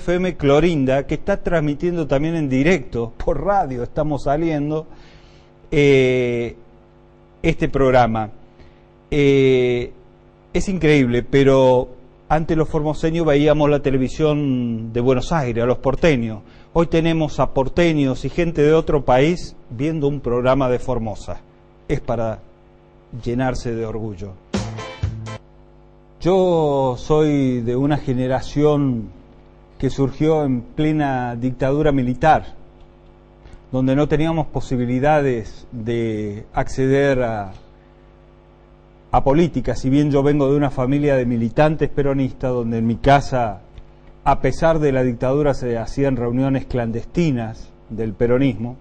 FM Clorinda, que está transmitiendo también en directo, por radio estamos saliendo, este programa. Es increíble, pero antes los formoseños veíamos la televisión de Buenos Aires, a los porteños. Hoy tenemos a porteños y gente de otro país viendo un programa de Formosa. Es para llenarse de orgullo. Yo soy de una generación que surgió en plena dictadura militar, donde no teníamos posibilidades de acceder a política. Si bien yo vengo de una familia de militantes peronistas, donde en mi casa, a pesar de la dictadura, se hacían reuniones clandestinas del peronismo,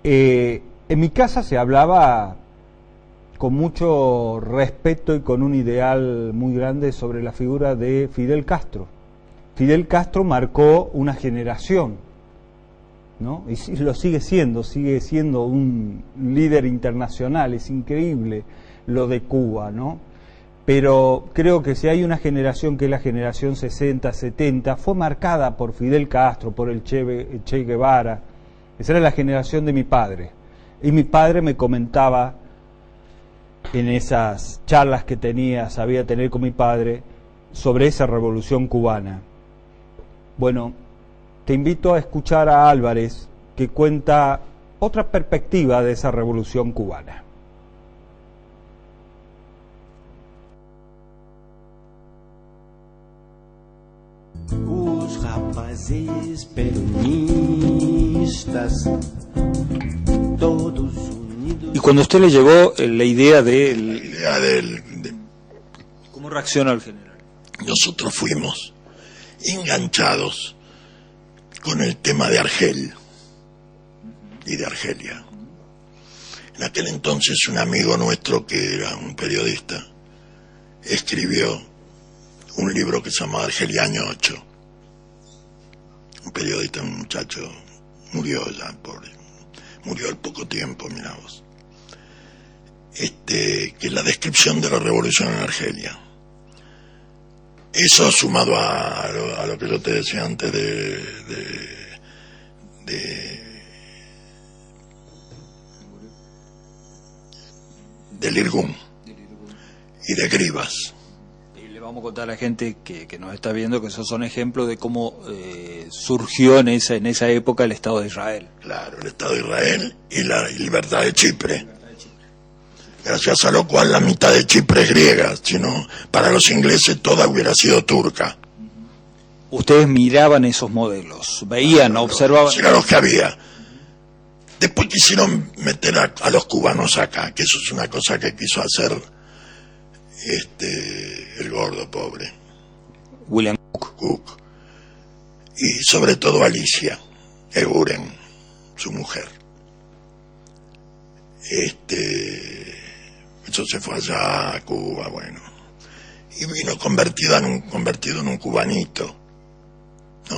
en mi casa se hablaba con mucho respeto y con un ideal muy grande sobre la figura de Fidel Castro. Fidel Castro marcó una generación, ¿no? Y lo sigue siendo un líder internacional. Es increíble lo de Cuba, ¿no? Pero creo que si hay una generación que es la generación 60, 70, fue marcada por Fidel Castro, por el Che Guevara. Esa era la generación de mi padre. Y mi padre me comentaba en esas charlas que sabía tener con mi padre, sobre esa revolución cubana. Bueno, te invito a escuchar a Álvarez, que cuenta otra perspectiva de esa revolución cubana. Os rapazes peronistas, todos unidos. Y cuando a usted le llegó la idea de ¿cómo reacciona el general? Nosotros fuimos enganchados con el tema de Argel y de Argelia. En aquel entonces un amigo nuestro, que era un periodista, escribió un libro que se llamaba Argelia Año 8. Un periodista, un muchacho, murió ya, pobre. Murió al poco tiempo, mirá vos. Que es la descripción de la revolución en Argelia. Eso sumado a lo que yo te decía antes del Irgun y de Grivas. Y le vamos a contar a la gente que nos está viendo que esos son ejemplos de cómo surgió en esa época el Estado de Israel. Claro, el Estado de Israel y la libertad de Chipre. Gracias a lo cual la mitad de Chipre es griega, sino para los ingleses toda hubiera sido turca. Ustedes miraban esos modelos, veían, observaban. Eran los que había. Después quisieron meter a los cubanos acá, que eso es una cosa que quiso hacer el gordo pobre William Cook. Y sobre todo Alicia Eguren, su mujer. Eso se fue allá a Cuba, bueno, y vino convertido en un cubanito, ¿no?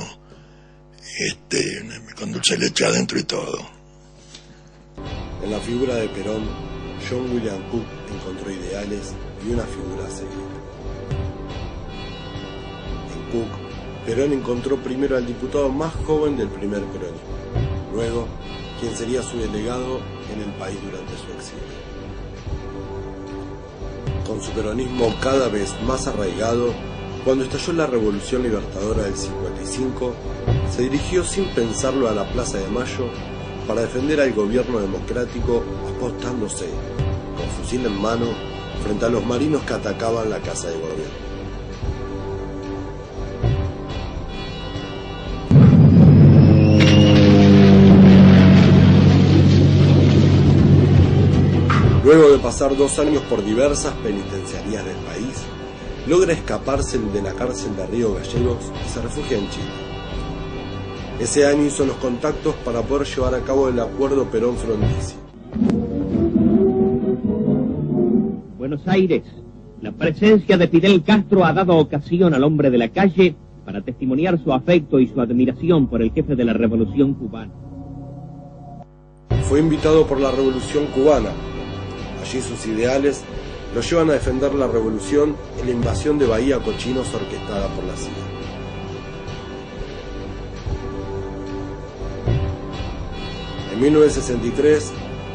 Con dulce leche adentro y todo. En la figura de Perón, John William Cook encontró ideales y una figura a seguir. En Cook, Perón encontró primero al diputado más joven del primer peronismo, luego quien sería su delegado en el país durante su exilio. Con su peronismo cada vez más arraigado, cuando estalló la Revolución Libertadora del 55, se dirigió sin pensarlo a la Plaza de Mayo para defender al gobierno democrático, apostándose, con fusil en mano, frente a los marinos que atacaban la Casa de Gobierno. Luego de pasar 2 años por diversas penitenciarías del país, logra escaparse de la cárcel de Río Gallegos y se refugia en Chile. Ese año hizo los contactos para poder llevar a cabo el acuerdo Perón-Frondizi. Buenos Aires, la presencia de Fidel Castro ha dado ocasión al hombre de la calle para testimoniar su afecto y su admiración por el jefe de la Revolución Cubana. Fue invitado por la Revolución Cubana. Allí sus ideales lo llevan a defender la revolución en la invasión de Bahía Cochinos orquestada por la CIA. En 1963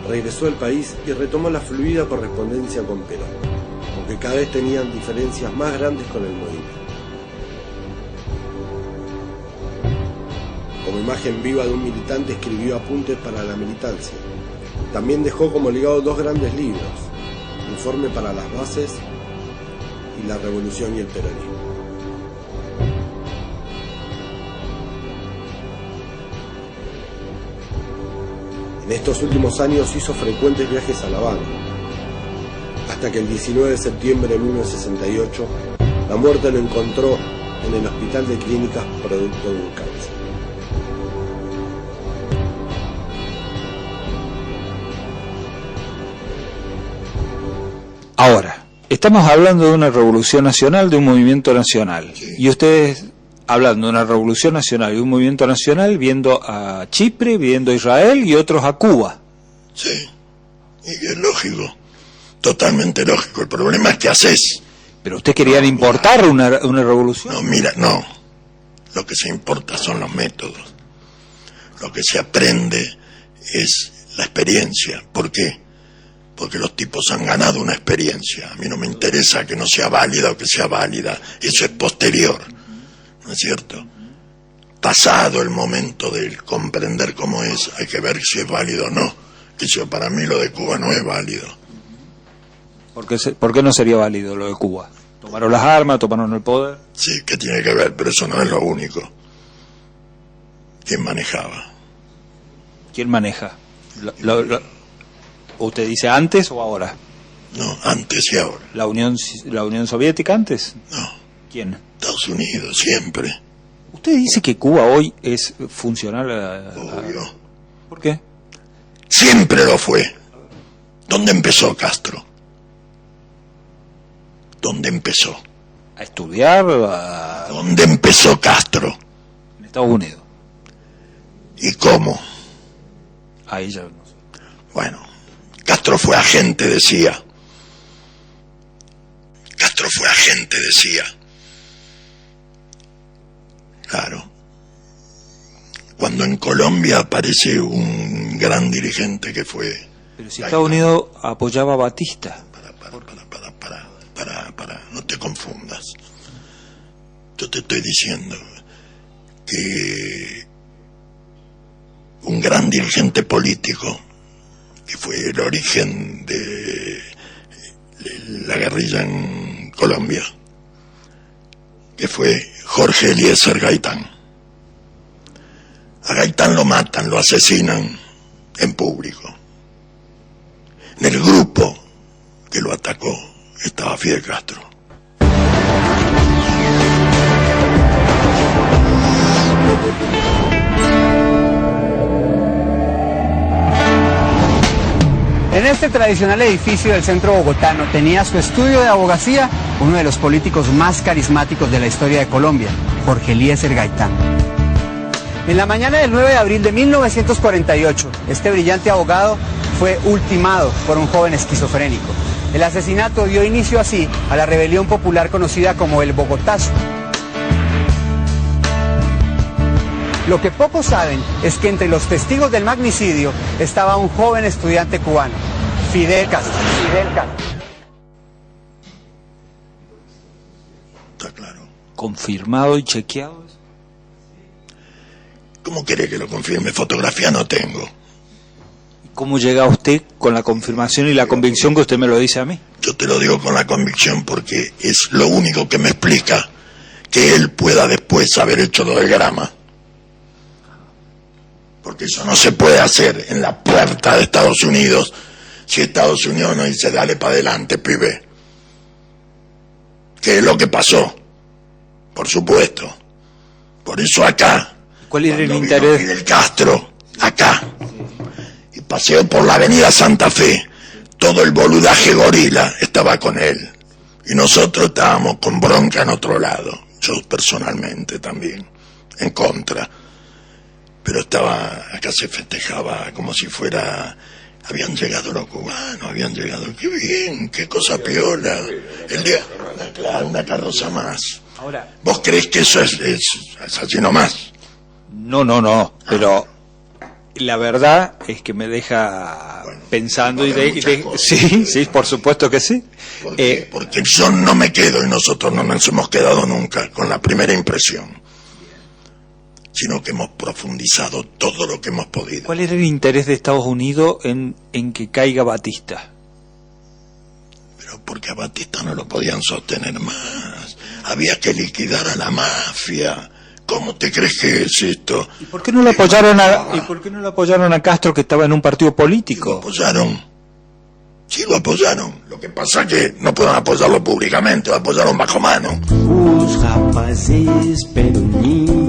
regresó al país y retomó la fluida correspondencia con Perón, aunque cada vez tenían diferencias más grandes con el movimiento. Como imagen viva de un militante escribió apuntes para la militancia. También dejó como legado 2 grandes libros, Informe para las bases y La revolución y el peronismo. En estos últimos años hizo frecuentes viajes a La Habana, hasta que el 19 de septiembre de 1968 la muerte lo encontró en el hospital de clínicas producto de un cáncer. Ahora, estamos hablando de una revolución nacional, de un movimiento nacional, y ustedes hablando de una revolución nacional y un movimiento nacional, viendo a Chipre, viendo a Israel y otros a Cuba. Sí, y es lógico, totalmente lógico. El problema es que haces. Pero ustedes querían importar una revolución. No, mira, no. Lo que se importa son los métodos. Lo que se aprende es la experiencia. ¿Por qué? Porque los tipos han ganado una experiencia. A mí no me interesa que no sea válida o que sea válida. Eso es posterior. ¿No es cierto? Pasado el momento de comprender cómo es, hay que ver si es válido o no. Eso para mí lo de Cuba no es válido. ¿Por qué no sería válido lo de Cuba? ¿Tomaron las armas, tomaron el poder? Sí, que tiene que ver, pero eso no es lo único. ¿Quién manejaba? ¿Quién maneja? ¿Usted dice antes o ahora? No, antes y ahora. ¿La Unión Soviética antes? No. ¿Quién? Estados Unidos, siempre. ¿Usted dice que Cuba hoy es funcional Obvio. ¿Por qué? Siempre lo fue. ¿Dónde empezó Castro? ¿Dónde empezó? ¿A estudiar? ¿Dónde empezó Castro? En Estados Unidos. ¿Y cómo? Ahí ya no sé. Bueno, Castro fue agente, decía. Castro fue agente, decía. Claro. Cuando en Colombia aparece un gran dirigente que fue... Pero si Estados Unidos apoyaba a Batista. Para, no te confundas. Yo te estoy diciendo que un gran dirigente político, que fue el origen de la guerrilla en Colombia, que fue Jorge Eliezer Gaitán. A Gaitán lo matan, lo asesinan en público. En el grupo que lo atacó estaba Fidel Castro. En este tradicional edificio del centro bogotano tenía su estudio de abogacía uno de los políticos más carismáticos de la historia de Colombia, Jorge Eliezer Gaitán. En la mañana del 9 de abril de 1948, este brillante abogado fue ultimado por un joven esquizofrénico. El asesinato dio inicio así a la rebelión popular conocida como el Bogotazo. Lo que pocos saben es que entre los testigos del magnicidio estaba un joven estudiante cubano, Fidel Castro. Está claro. ¿Confirmado y chequeado? ¿Cómo quiere que lo confirme? Fotografía no tengo. ¿Cómo llega usted con la confirmación y la convicción que usted me lo dice a mí? Yo te lo digo con la convicción porque es lo único que me explica que él pueda después haber hecho lo del grama. Porque eso no se puede hacer en la puerta de Estados Unidos si Estados Unidos no dice dale para adelante, pibe. ¿Qué es lo que pasó? Por supuesto. Por eso acá, ¿cuál era el cuando interés? vino Fidel Castro, acá, y paseó por la avenida Santa Fe, todo el boludaje gorila estaba con él. Y nosotros estábamos con bronca en otro lado. Yo personalmente también, en contra. Pero acá se festejaba como si fuera, habían llegado los cubanos, habían llegado, qué bien, qué cosa piola, el día, una carroza más. Ahora, ¿Vos creés que eso es así nomás? no, pero la verdad es que me deja pensando muchas cosas. sí, por supuesto que sí. Porque yo no me quedo, y nosotros no nos hemos quedado nunca con la primera impresión, sino que hemos profundizado todo lo que hemos podido. ¿Cuál era el interés de Estados Unidos en que caiga Batista? Pero porque a Batista no lo podían sostener más. Había que liquidar a la mafia. ¿Cómo te crees que es esto? ¿Y por qué no lo apoyaron a Castro, que estaba en un partido político? Lo apoyaron. Sí, lo apoyaron. Lo que pasa es que no pueden apoyarlo públicamente, lo apoyaron bajo mano. Os rapazes peronistas